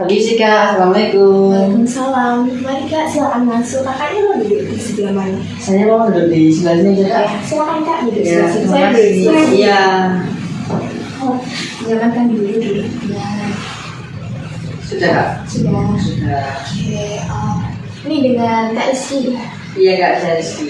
Permisi Kak, Assalamualaikum. Waalaikumsalam. Mari Kak, silakan masuk. Kakaknya mau duduk di sebelah mana? Saya mau duduk di sebelah sini aja Kak. Ya, silakan Kak duduk Ya, sebelah sini. terima Saya kasih. duduk di sebelah sini. Iya. Oh, silakan dulu duduk. Ya, Sudah Kak? sudah. Sudah. Oke, ini dengan Kak Rizky. Iya Kak, saya Rizky.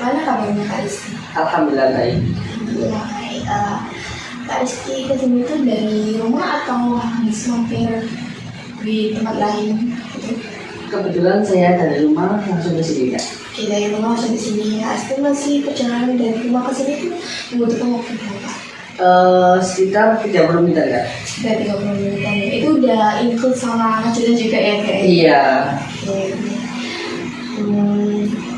Mana kabarnya Kak Rizky? Alhamdulillah baik. Alhamdulillah baik. Kak Rizky kesini tuh dari rumah atau habis mampir di tempat lain? Gitu. Kebetulan saya dari rumah langsung ke sini Kak. Oke, dari rumah langsung di sini. Pasti masih perjalanan dari rumah ke sini tuh membutuhkan waktu berapa? Sekitar 30 menit Kak. Sudah 30 menitan ya. Itu udah include sama ngajunya juga ya kayak. Iya. Oke.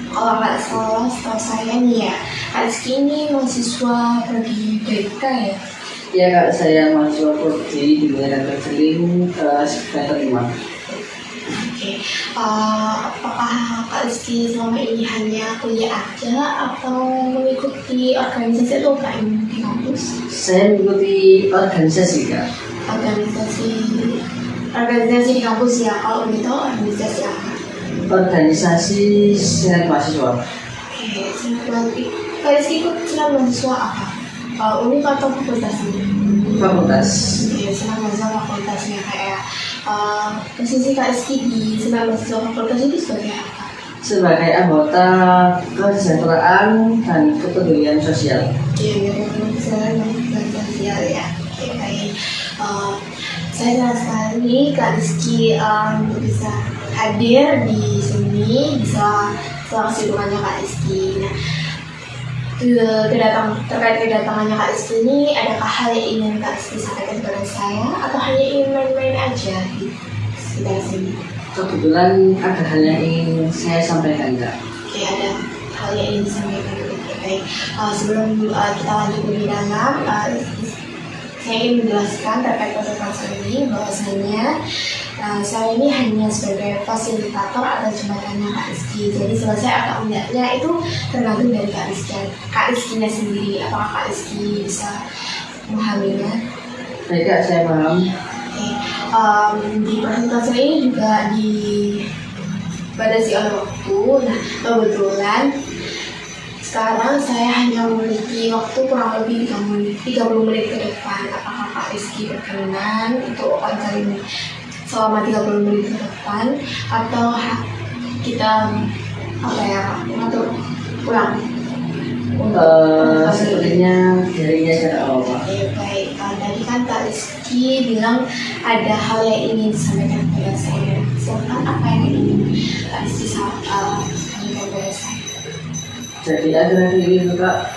Kalau nggak salah setahu saya nih ya, Kak Rizky ini mahasiswa prodi BK ya. Iya Kak, saya masuk prodi di Bidang Konseling semester 5. Oke. Apakah Kak Rizky selama ini hanya kuliah aja atau mengikuti organisasi atau UKM di kampus? Saya mengikuti organisasi Kak. Organisasi di kampus ya. Kalau gitu organisasi apa? Organisasi senat mahasiswa. Oke, senat mahasiswa. Kak Rizky ikut senat mahasiswa apa? Univ atau fakultasnya? Fakultas. Oke, senat mahasiswa fakultasnya kayak posisi Kak Rizky di senat mahasiswa fakultas itu sebagai apa? Sebagai anggota kesejahteraan dan kepedulian sosial. Oke, senat mahasiswa sosial ya. Oke, baik. Saya senang sekali Kak Rizky bisa hadir di sini, bisa kesibukannya Kak Rizky. Nah, terkait kedatangannya Kak Rizky ini, adakah hal yang ingin Kak Rizky sampaikan kepada saya atau hanya ingin main-main aja di sekitar sini? Kebetulan ada hal yang ingin saya sampaikan Kak. Oke, ada hal yang ingin disampaikan. Oke, baik. Sebelum kita lanjut lebih dalam, saya ingin menjelaskan terkait konsultasi ini bahwasanya saya ini hanya sebagai fasilitator atau jembatannya Kak Rizky. Jadi selesai atau enggaknya itu tergantung dari Kak Rizky-nya sendiri. Apakah Kak Rizky bisa memahaminya? Baik Kak, saya paham. Oke. Di presentasi ini juga dibatasi oleh waktu. Nah, kebetulan sekarang saya hanya memiliki waktu kurang lebih 30 menit ke depan. Apakah Kak Rizky berkenan untuk wawancara ini selama 30 menit ke depan atau kita mengatur ulang? Sepertinya darinya cara apa? Oke, baik. Tadi kan Kak Rizky bilang ada hal yang ingin disampaikan kepada saya. Silakan, apa yang ingin Kak Rizky sampaikan kepada saya? Jadi akhir-akhir ini Kak,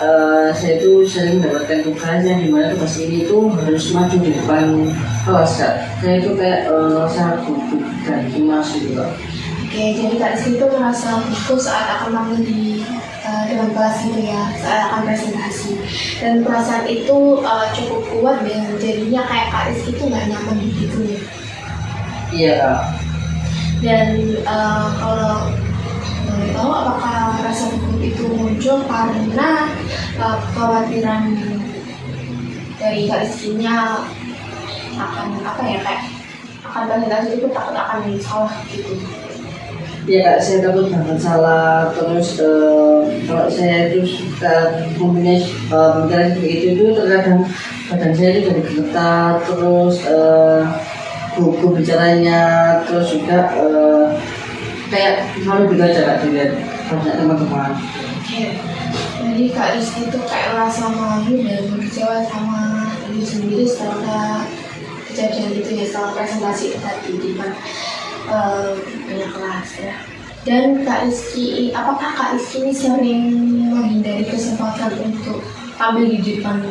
saya itu sering mendapatkan tugas yang dimana tugas ini tuh harus maju di depan kelas Kak. Saya itu kayak sangat gugup dan cemas gitu Kak. Oke, jadi Kak Rizky itu merasa gugup saat akan tampil di depan kelas gitu ya, saat akan presentasi. Dan perasaan itu cukup kuat dan jadinya kayak Kak Rizky itu nggak nyaman gitu ya. Iya Kak. Dan kalau boleh tahu apakah rasa gugup itu muncul karena kekhawatiran dari Kak Rizky-nya akan akan presentasi itu takut akan salah gitu. Iya Kak, saya takut banget salah. Terus kalau saya itu suka mempunyai pemikiran seperti itu terkadang badan saya itu jadi gemetar, terus gugup bicaranya, terus juga kayak malu gitu aja Kak dilihat banyak teman-teman. Oke, jadi Kak Rizky itu kayak merasa malu dan kecewa sama diri sendiri setelah kejadian itu ya, setelah presentasi itu tadi di depan banyak kelas ya. Dan Kak Rizky, apakah Kak Rizky ini sering menghindari kesempatan untuk tampil di depan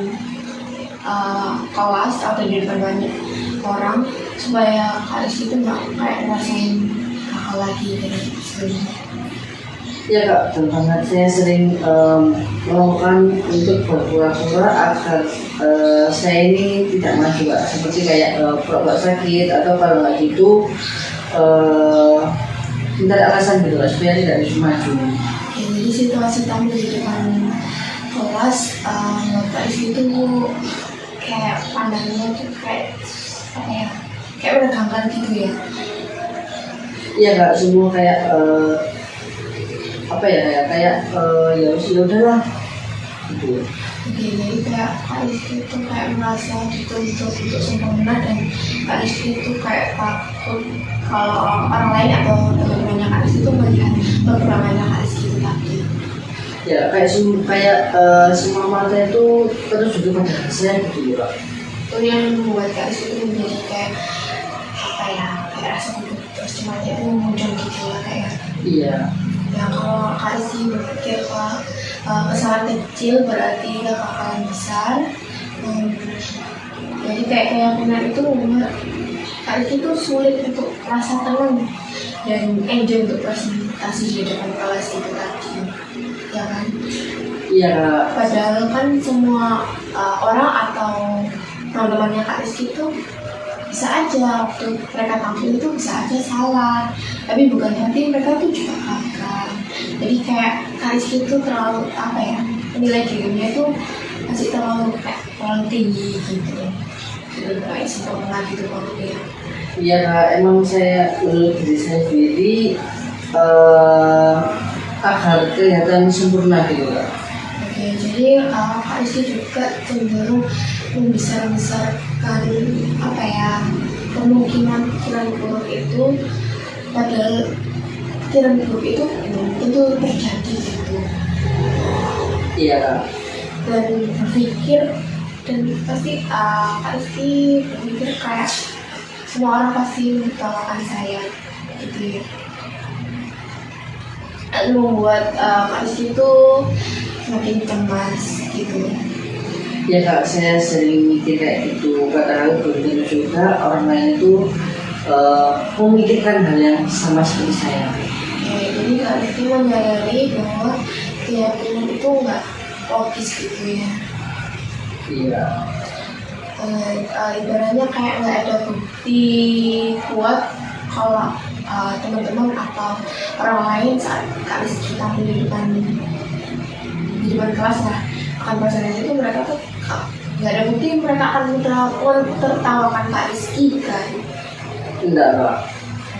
kelas atau di depan banyak orang supaya Kak Rizky itu nggak kayak ngerasain kakak lagi dari sebelumnya? Iya Kak, betul banget. Saya sering melakukan untuk berpura-pura agar saya ini tidak maju Kak. Seperti kayak pura-pura sakit atau kalau nggak gitu mencari alasan gitu Kak, supaya tidak bisa maju. Oke, jadi situasi tampil di depan kelas Kak Rizky itu kayak pandangannya tuh kayak apa ya, kayak menegangkan gitu ya. Iya Kak, semua kayak apa ya kayak ya udahlah gitu. Oke, jadi kayak Kak Rizky itu kayak merasa dituntut untuk sempurna dan Kak Rizky itu kayak takut kalau orang lain atau teman-temannya Kak Rizky itu melihat kekurangannya Kak Rizky itu tadi. Ya kayak semua mata itu terus juga pada saya gitu ya Kak. Itu yang membuat Kak Rizky itu menjadi kayak apa ya, kayak rasa terus cemanya itu muncul gitu ya kayak. Iya. Ya kalau Kak Rizky berpikir kesalahan kecil berarti gak bakalan besar. Jadi kayak keyakinan itu membuat Kak Rizky itu sulit untuk merasa tenang dan enjoy untuk presentasi di depan kelas itu tadi, ya kan? Iya Kak. Padahal kan semua orang atau teman-temannya Kak Rizky itu bisa aja waktu mereka tampil itu bisa aja salah, tapi bukan berarti mereka tuh juga gagal. Jadi kayak Kak Rizky itu terlalu apa ya, nilai dirinya itu masih terlalu tinggi gitu. Jadi kayak sempurna gitu kalau dia. Iya Kak, emang saya menurut diri saya sendiri agar kelihatan sempurna gitu Kak. Oke, jadi Kak Rizky juga cenderung membesar-besarkan apa ya, kemungkinan buruk itu, padahal pikiran buruk itu belum tentu terjadi gitu. Iya Kak. Dan berpikir dan pasti Kak Rizky berpikir kayak semua orang pasti mendoakan saya gitu ya. Dan membuat Kak Rizky itu semakin cemas gitu. Ya Kak, saya sering mikir kayak gitu. Kadang belum tentu juga orang lain itu memikirkan hal yang sama seperti saya. Oke, jadi Kak Rizky menyadari bahwa keyakinan itu nggak logis gitu ya. Iya. Ibaratnya kayak nggak ada bukti kuat kalau teman-teman atau orang lain saat Kak Rizky tampil di depan kelas lah akan presentasi itu, mereka tuh nggak ada bukti mereka akan tertawakan Kak Rizky kan. Enggak Kak.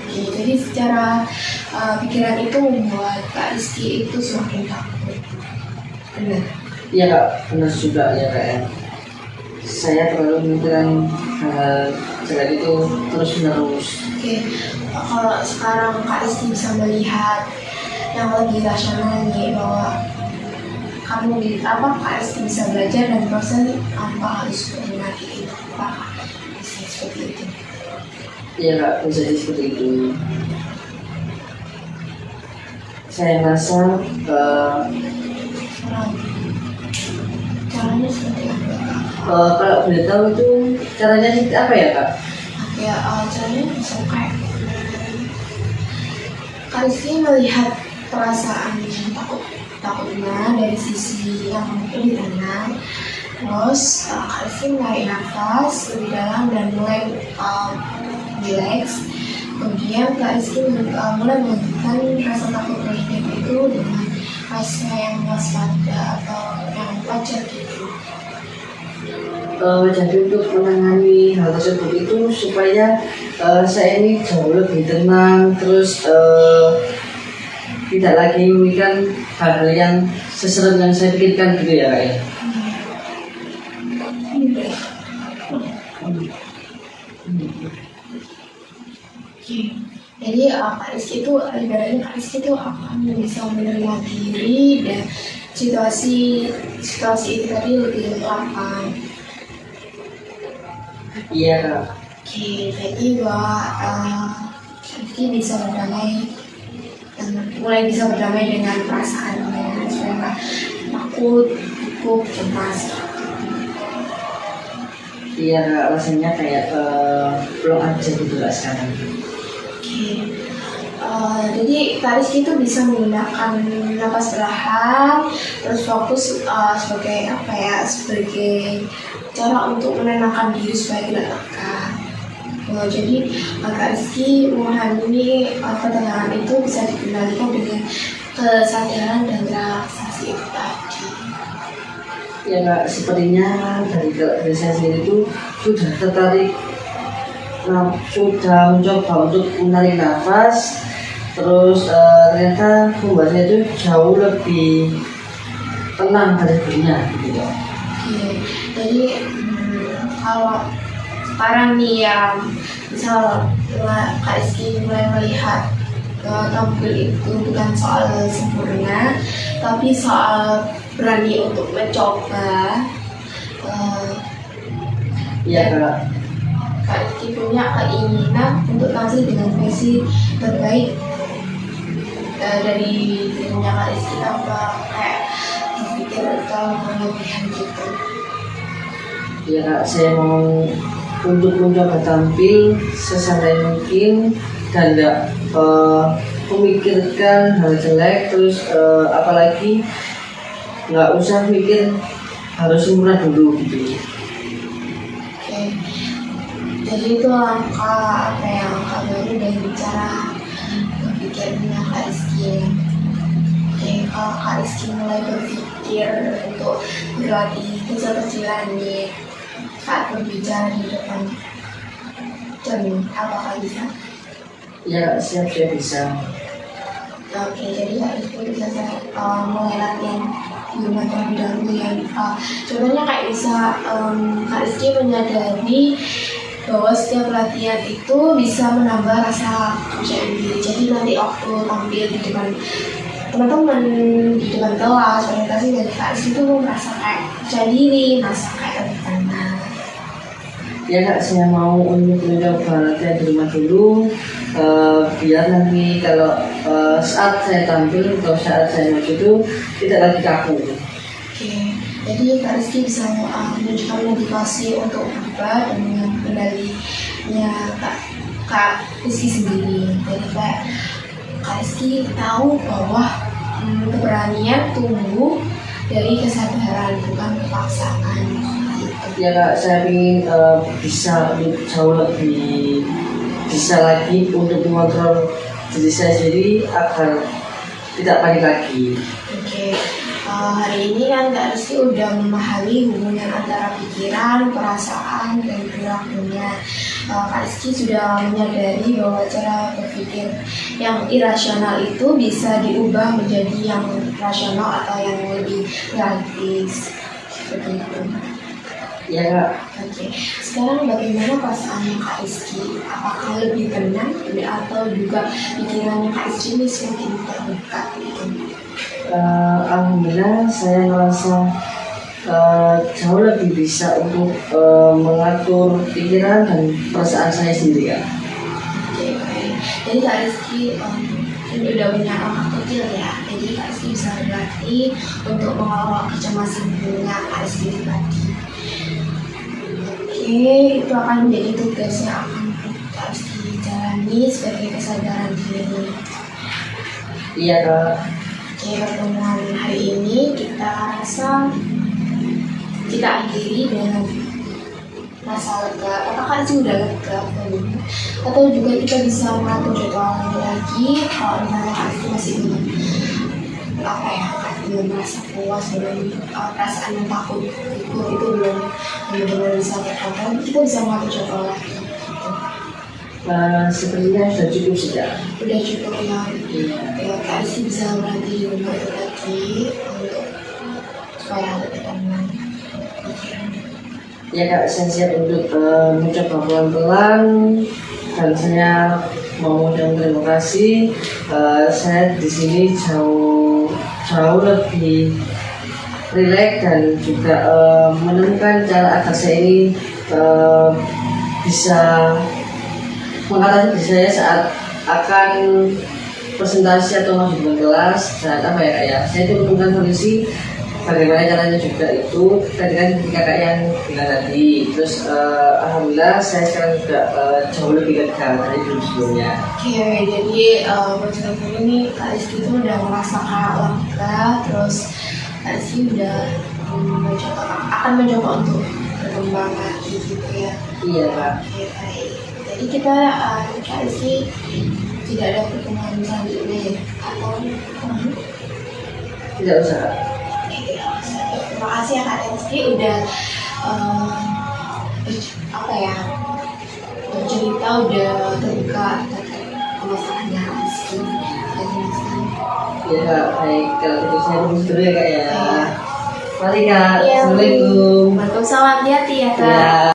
Oke, jadi secara pikiran itu membuat Kak Rizky itu semakin takut. Benar. Iya Kak, benar juga ya Kak ya. Saya terlalu memikirkan hal jelek itu terus menerus. Oke, kalau sekarang Kak Rizky bisa melihat yang lebih rasional nih bahwa kamu di apa Kak Rizky bisa belajar dan proses apa harus berminati itu, apa bisa seperti itu. Iya Kak, bisa jadi seperti itu. Saya merasa Caranya seperti apa Kak? kalau boleh tahu itu caranya seperti apa ya Kak? Ya caranya bisa kayak Kak Rizky melihat perasaan takutnya dari sisi yang lebih tenang. Terus Kak Rizky mulai nafas lebih dalam dan mulai relax. Kemudian Kak Rizky mulai menunjukkan rasa takut negatif itu dengan rasa yang waspada atau yang wajar gitu. Jadi untuk menangani hal tersebut itu supaya saya ini jauh lebih tenang, terus tidak lagi memikirkan hal-hal yang seserem yang saya pikirkan gitu ya Kak ya. Jadi Kak Rizky itu ibaratnya Kak Rizky itu akan bisa menerima diri dan situasi itu tadi lebih lapang. Iya Kak. Oke, jadi bahwa Rizky bisa berdamai dan mulai bisa berdamai dengan perasaannya, supaya nggak takut, gugup, cemas. Iya Kak, rasanya kayak belum aja gitu Kak sekarang. Oke, jadi Kak Rizky itu bisa menggunakan napas perlahan, terus fokus sebagai apa ya, sebagai cara untuk menenangkan diri supaya tidak tegang. Jadi Kak Rizky memahami ketenangan itu bisa dikendalikan dengan kesadaran dan relaksasi itu tadi. Ya Kak, sepertinya dari saya sendiri itu sudah tertarik sudah mencoba untuk menarik nafas, terus ternyata pembahasannya itu jauh lebih tenang dari sebelumnya gitu ya. Oke, jadi kalau sekarang nih ya, misal Kak Rizky mulai melihat tampil itu bukan soal sempurna, tapi soal berani untuk mencoba. Iya Kak. Kak Rizky punya keinginan untuk tampil dengan versi terbaik dari dirinya Kak Rizky, tanpa kayak berpikir atau berlebihan gitu. Ya Kak, saya mau untuk mencoba tampil sesantai mungkin dan tidak memikirkan hal jelek, terus apalagi nggak usah mikir harus sempurna dulu gitu. Oke, jadi itu langkah baru dari bicara berpikirnya Kak Rizky. Oke, kalau Kak Rizky mulai berpikir untuk berlatih kecil-kecilan nih saat berbicara di depan cermin, apakah bisa? Ya siap, saya bisa. Oke, jadi Kak Rizky bisa mulai latihan gimana terlebih dahulu ya. Contohnya kayak bisa Kak Rizky menyadari bahwa setiap latihan itu bisa menambah rasa kepercayaan diri. Jadi nanti waktu tampil di depan teman-teman, di depan kelas, orientasi dari Kak Rizky itu merasa kayak percaya diri, merasa kayak lebih tenang. Ya Kak, saya mau untuk mencoba latihan di rumah dulu, biar nanti kalau saat saya tampil atau saat saya maju itu tidak lagi kaku. Oke, jadi Kak Rizky bisa menunjukkan motivasi untuk berubah dengan kendalinya Kak Rizky sendiri. Jadi kayak Kak Rizky tahu bahwa keberanian tumbuh dari kesadaran, bukan kepaksaan. Ya Kak, saya ingin bisa jauh lebih bisa lagi untuk mengontrol diri saya sendiri agar tidak panik lagi. Oke, hari ini kan Kak Rizky udah memahami hubungan antara pikiran, perasaan, dan perilakunya. Kak Rizky sudah menyadari bahwa cara berpikir yang irasional itu bisa diubah menjadi yang rasional atau yang lebih realistis. Seperti itu. Ya Kak. Oke, sekarang bagaimana perasaannya Kak Rizky? Apakah lebih tenang atau juga pikirannya Kak Rizky ini semakin terbuka gitu? Alhamdulillah saya merasa jauh lebih bisa untuk mengatur pikiran dan perasaan saya sendiri ya. Oke, baik. Jadi Kak Rizky ini udah punya anak kecil ya. Jadi Kak Rizky bisa berlatih untuk mengelola kecemasan dirinya Kak Rizky pribadi. Oke, itu akan menjadi tugas yang akan Kak Rizky jalani sebagai kesadaran diri. Iya Kak. Oke, pertemuan hari ini kita rasa kita akhiri dengan rasa lega. Apakah Rizky udah lega belum? Atau juga kita bisa mengatur jadwal lagi kalau misalnya Kak Rizky masih belum belum merasa puas, belum perasaan yang takut itu belum benar-benar bisa terkontrol, kita bisa mengatur jadwal lagi. Sepertinya sudah cukup sudah. Udah cukup ya. Iya. Kak Rizky bisa berlatih di rumah itu lagi untuk supaya lebih tenang. Ya Kak, saya siap untuk mencoba pelan-pelan dan saya mau mengucapkan terima kasih. Saya di sini jauh lebih rileks dan juga menemukan cara agar saya ini bisa mengatasi diri saya saat akan presentasi atau masuk ke kelas dan apa ya Kak ya. Saya itu menemukan solusi bagaimana caranya juga itu tadi kan kakak yang bilang tadi. Terus alhamdulillah saya sekarang juga jauh lebih lega dari sebelumnya. Oke, jadi buat ini Kak Rizky itu udah merasa kayak lega, terus Kak Rizky udah akan mencoba untuk berkembang lagi gitu ya. Iya Kak. Oke, baik. Jadi kita Kak Rizky tidak ada pertemuan selanjutnya ya? Atau Tidak usah Kak. terima kasih ya Kak Rizky udah cerita, udah terbuka terkait permasalahannya Rizky dan Insan. Ya Kak, baik. Kalau gitu saya tunggu dulu ya Kak ya. Iya. Mari Kak, Iya, Assalamualaikum. Waalaikumsalam, hati-hati ya Kak. Ya.